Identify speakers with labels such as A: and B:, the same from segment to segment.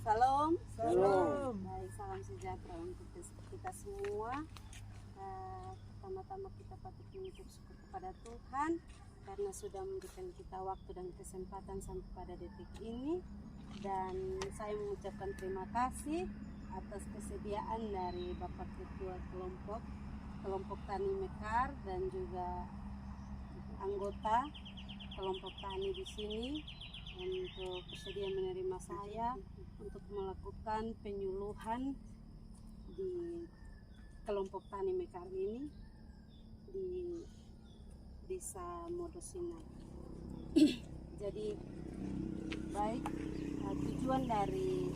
A: Salam.
B: Salam.
A: Baik, salam sejahtera untuk kita semua. Pertama-tama kita patut mengucap syukur kepada Tuhan karena sudah memberikan kita waktu dan kesempatan sampai pada detik ini. Dan saya mengucapkan terima kasih atas kesediaan dari Bapak Ketua kelompok Tani Mekar dan juga anggota kelompok tani di sini untuk bersedia menerima saya untuk melakukan penyuluhan di kelompok Tani Mekar ini di Desa Modosinai. Jadi baik, tujuan dari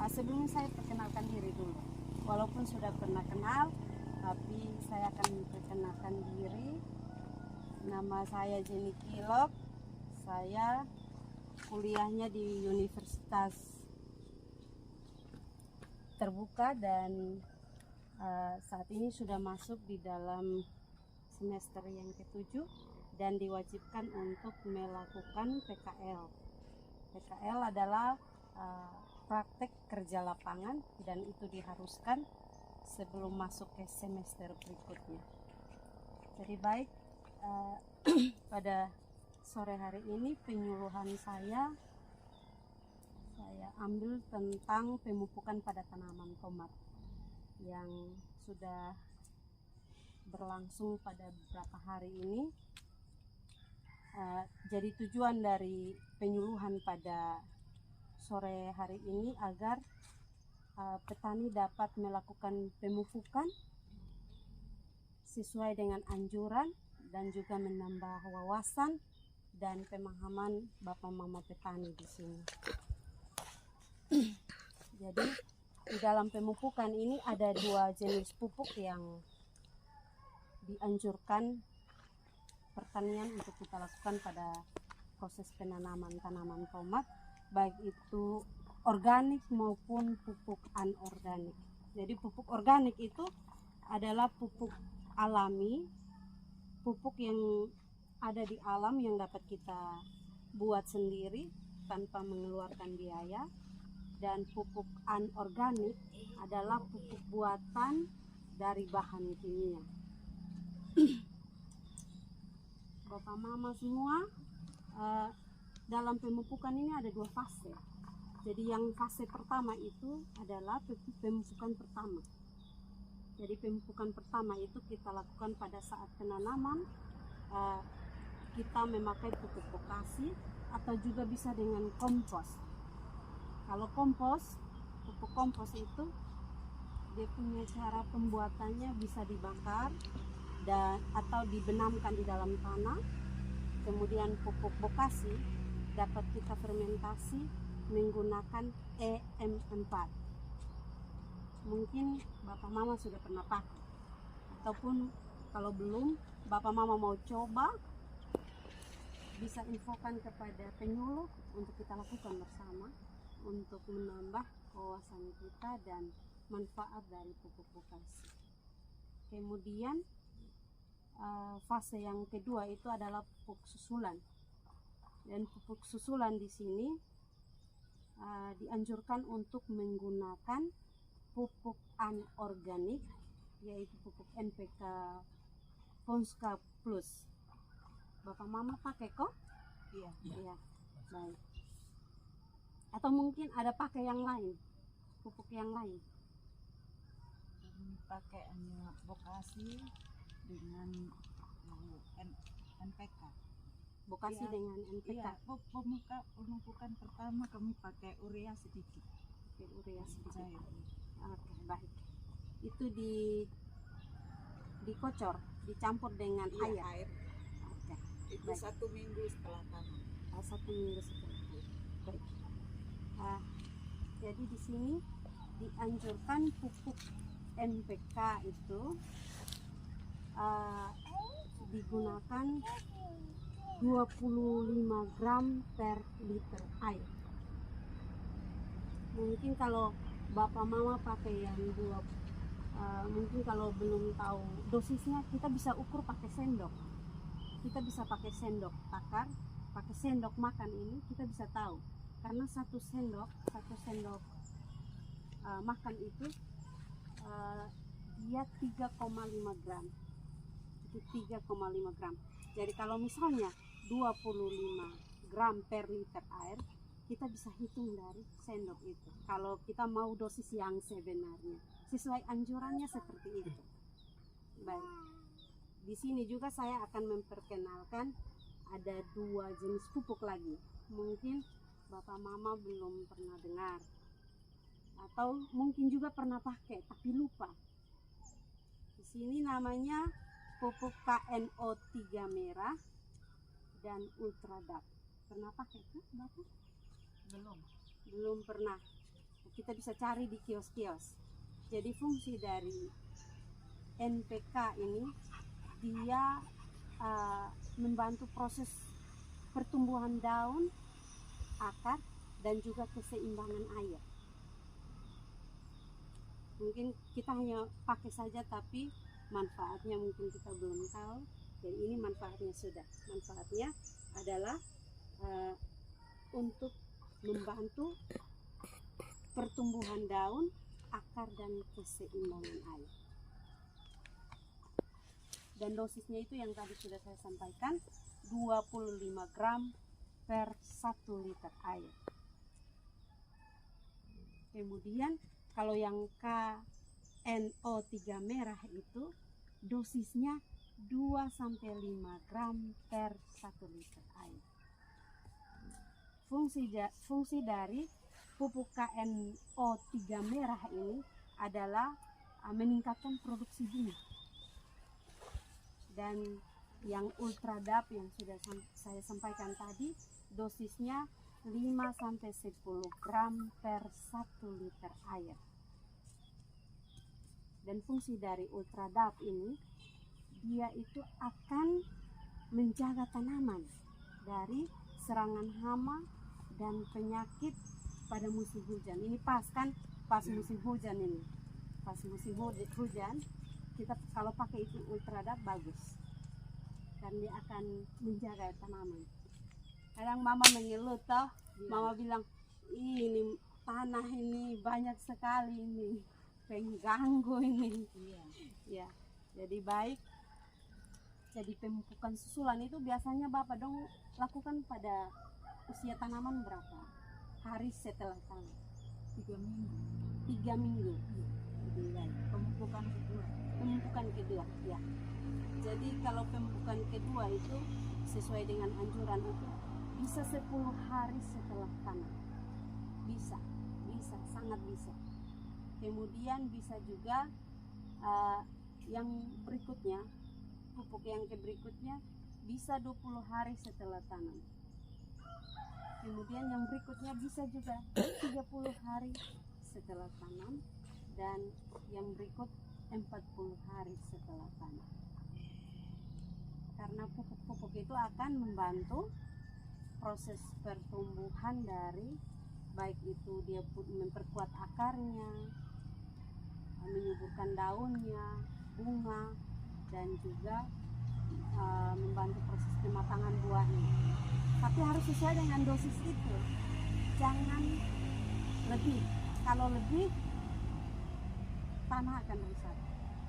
A: sebelumnya saya perkenalkan diri dulu. Walaupun sudah pernah kenal, tapi saya akan memperkenalkan diri. Nama saya Jenny Kilok. Saya kuliahnya di Universitas Terbuka dan saat ini sudah masuk di dalam semester yang ke-7 dan diwajibkan untuk melakukan PKL. PKL adalah praktek kerja lapangan dan itu diharuskan sebelum masuk ke semester berikutnya. Jadi baik, pada sore hari ini penyuluhan saya ambil tentang pemupukan pada tanaman tomat yang sudah berlangsung pada beberapa hari ini. Jadi tujuan dari penyuluhan pada sore hari ini agar petani dapat melakukan pemupukan sesuai dengan anjuran dan juga menambah wawasan dan pemahaman Bapak Mama petani di sini. Jadi di dalam pemupukan ini ada 2 jenis pupuk yang dianjurkan pertanian untuk kita lakukan pada proses penanaman tanaman tomat, baik itu organik maupun pupuk anorganik. Jadi pupuk organik itu adalah pupuk alami, pupuk yang ada di alam yang dapat kita buat sendiri tanpa mengeluarkan biaya. Dan pupuk anorganik adalah pupuk buatan dari bahan kimia. Bapak Mama semua, dalam pemupukan ini ada 2 fase. Jadi yang fase pertama itu adalah pemupukan pertama. Jadi pemupukan pertama itu kita lakukan pada saat penanaman. Kita memakai pupuk bokasi atau juga bisa dengan kompos. Kalau pupuk kompos itu dia punya cara pembuatannya bisa dibakar atau dibenamkan di dalam tanah. Kemudian pupuk bokasi dapat kita fermentasi menggunakan EM4. Mungkin Bapak Mama sudah pernah pakai, ataupun kalau belum Bapak Mama mau coba, bisa infokan kepada penyuluh untuk kita lakukan bersama untuk menambah wawasan kita dan manfaat dari pupuk bokasi. Kemudian fase yang kedua itu adalah pupuk susulan. Dan pupuk susulan di sini dianjurkan untuk menggunakan pupuk anorganik, yaitu pupuk NPK Ponska Plus. Bapak Mama pakai kok? Iya. Baik. Atau mungkin ada pakai yang lain, pupuk yang lain?
B: Pakai hanya bokasi dengan NPK.
A: Bokasi dengan NPK.
B: Iya, pemupukan pertama kami pakai urea sedikit.
A: Urea sedikit.
B: Cair.
A: Oke, baik. Itu dikocor, dicampur dengan air. Oke.
B: Itu baik. 1 minggu setelah tanam.
A: 1 minggu setelah. Baik. Jadi di sini dianjurkan pupuk NPK itu digunakan 25 gram per liter air. Mungkin kalau Bapak Mama pakai yang mungkin kalau belum tahu dosisnya, kita bisa ukur pakai sendok. Kita bisa pakai sendok takar, pakai sendok makan ini kita bisa tahu karena satu sendok makan itu dia 3,5 gram. Itu 3,5 gram. Jadi kalau misalnya 25 gram per liter air, kita bisa hitung dari sendok itu. Kalau kita mau dosis yang sebenarnya, sesuai anjurannya seperti itu. Baik. Di sini juga saya akan memperkenalkan ada 2 jenis pupuk lagi. Mungkin Bapak Mama belum pernah dengar. Atau mungkin juga pernah pakai tapi lupa. Di sini namanya pupuk KNO 3 merah dan Ultradap. Pernah pakai kan, Bapak? Belum pernah. Kita bisa cari di kios-kios. Jadi fungsi dari NPK ini dia membantu proses pertumbuhan daun, akar, dan juga keseimbangan air. Mungkin kita hanya pakai saja tapi manfaatnya mungkin kita belum tahu. Jadi ini manfaatnya sudah. Manfaatnya adalah untuk membantu pertumbuhan daun, akar, dan keseimbangan air. Dan dosisnya itu yang tadi sudah saya sampaikan, 25 gram per 1 liter air. Kemudian kalau yang KNO 3 merah itu dosisnya 2-5 gram per 1 liter air. Fungsi dari pupuk KNO 3 merah ini adalah meningkatkan produksi bunga. Dan yang Ultradap yang sudah saya sampaikan tadi, dosisnya 5-10 gram per 1 liter air. Dan fungsi dari Ultradap ini, dia itu akan menjaga tanaman dari serangan hama dan penyakit pada musim hujan. Ini pas kan, pas musim hujan ini. Pas musim hujan, kita kalau pakai itu Ultradap bagus. Dan dia akan menjaga tanaman. Kadang Mama mengeluh toh, Mama bilang, ini tanah ini banyak sekali ini, pengganggu ini. Ya, jadi baik. Jadi pemupukan susulan itu biasanya Bapak dong lakukan pada usia tanaman berapa hari setelah tanam?
B: 3 minggu.
A: 3 minggu. Lebih baik.
B: Pemupukan
A: kedua, ya. Jadi kalau pemupukan kedua itu sesuai dengan anjuran itu bisa 10 hari setelah tanam. Bisa, sangat bisa. Kemudian bisa juga yang berikutnya, pupuk yang berikutnya bisa 20 hari setelah tanam. Kemudian yang berikutnya bisa juga 30 hari setelah tanam, dan yang berikut 40 hari setelah tanam. Karena pupuk-pupuk itu akan membantu proses pertumbuhan dari, baik itu dia memperkuat akarnya, menyuburkan daunnya, bunga, dan juga membantu proses kematangan buahnya. Tapi harus sesuai dengan dosis itu, jangan lebih. Kalau lebih, tanah akan rusak.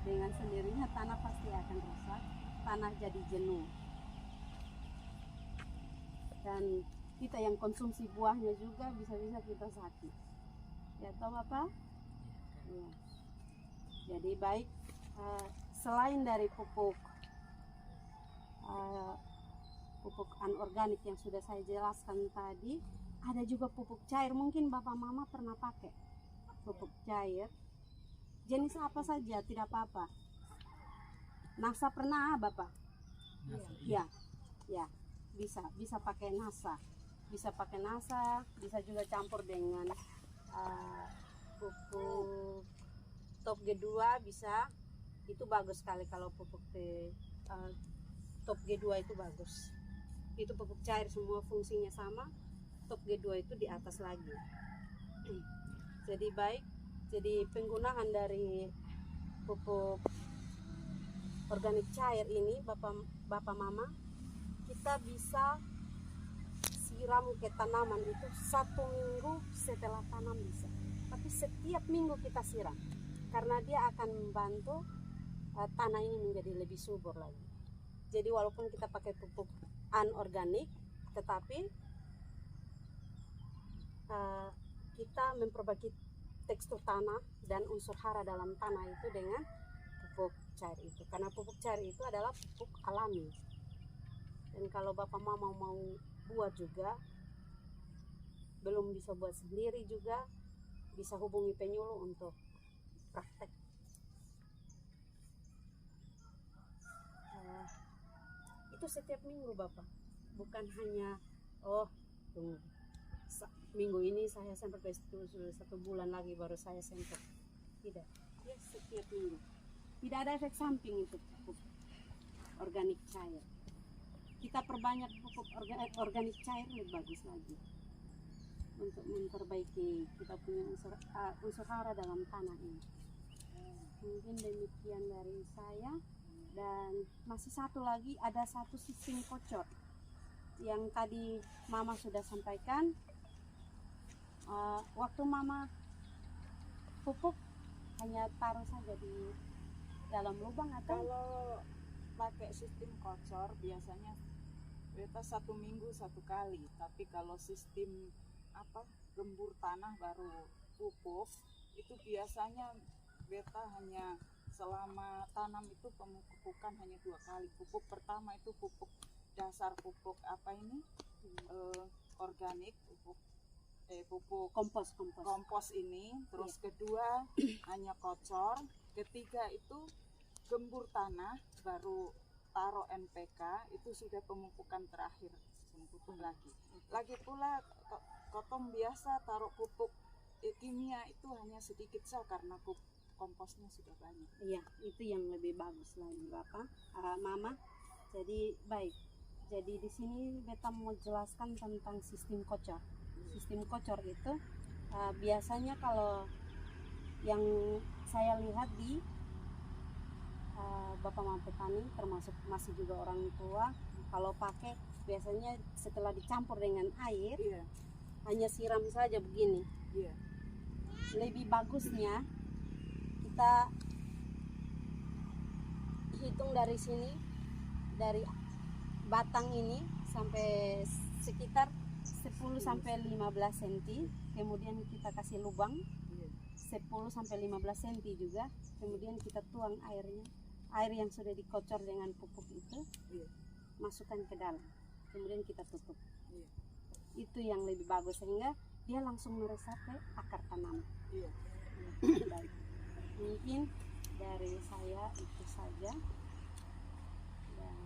A: Dengan sendirinya tanah pasti akan rusak, tanah jadi jenuh. Dan kita yang konsumsi buahnya juga bisa-bisa kita sakit. Ya toh Bapak? Ya. Jadi baik, selain dari pupuk anorganik yang sudah saya jelaskan tadi, ada juga pupuk cair. Mungkin Bapak Mama pernah pakai pupuk cair. Jenis apa saja tidak apa-apa. Nasa pernah Bapak? Ya, bisa pakai nasa. Bisa juga campur dengan pupuk top G2 bisa. Itu bagus sekali kalau pupuk top G2 itu bagus. Itu pupuk cair, semua fungsinya sama. Top G2 itu di atas lagi. Jadi baik. Jadi penggunaan dari pupuk organik cair ini Bapak Mama, kita bisa siram ke tanaman itu 1 minggu setelah tanam bisa. Tapi setiap minggu kita siram karena dia akan membantu tanah ini menjadi lebih subur lagi. Jadi walaupun kita pakai pupuk anorganik, tetapi kita memperbaiki tekstur tanah dan unsur hara dalam tanah itu dengan pupuk cair itu. Karena pupuk cair itu adalah pupuk alami. Dan kalau Bapak Mama mau buat juga, belum bisa buat sendiri juga, bisa hubungi penyuluh untuk praktek. Itu setiap minggu Bapak, bukan hanya tunggu minggu ini saya semprot, sudah 1 bulan lagi baru saya semprot. Tidak, ya setiap minggu. Tidak ada efek samping itu pupuk organik cair. Kita perbanyak pupuk organik cair lebih bagus lagi untuk memperbaiki kita punya unsur hara dalam tanah ini. Mungkin demikian dari saya. Dan masih satu lagi, ada satu sistem kocor yang tadi Mama sudah sampaikan. Waktu Mama pupuk hanya taruh saja di dalam lubang atau?
B: Kalau pakai sistem kocor biasanya beta 1 minggu 1 kali, tapi kalau sistem gembur tanah baru pupuk itu biasanya beta hanya selama tanam itu pemupukan hanya 2 kali. Pupuk pertama itu pupuk dasar, pupuk organik, pupuk kompos ini, terus kedua hanya kocor, ketiga itu gembur tanah, baru taruh NPK, itu sudah pemupukan terakhir, pupuk lagi pula kotong biasa taruh pupuk kimia itu hanya sedikit saja karena komposnya sudah banyak.
A: Iya, itu yang lebih bagus lagi Bapak, Mama. Jadi baik. Jadi di sini beta mau jelaskan tentang sistem kocor. Sistem kocor itu biasanya kalau yang saya lihat di Bapak Mama petani, termasuk masih juga orang tua, kalau pakai biasanya setelah dicampur dengan air, hanya siram saja begini. Lebih bagusnya kita hitung dari sini, dari batang ini sampai sekitar 10 sampai 15 cm, kemudian kita kasih lubang 10 sampai 15 cm juga, kemudian kita tuang airnya, air yang sudah dikocor dengan pupuk itu, masukkan ke dalam, kemudian kita tutup. Itu yang lebih bagus sehingga dia langsung meresap ke akar tanaman. Baik, mungkin dari saya itu saja, dan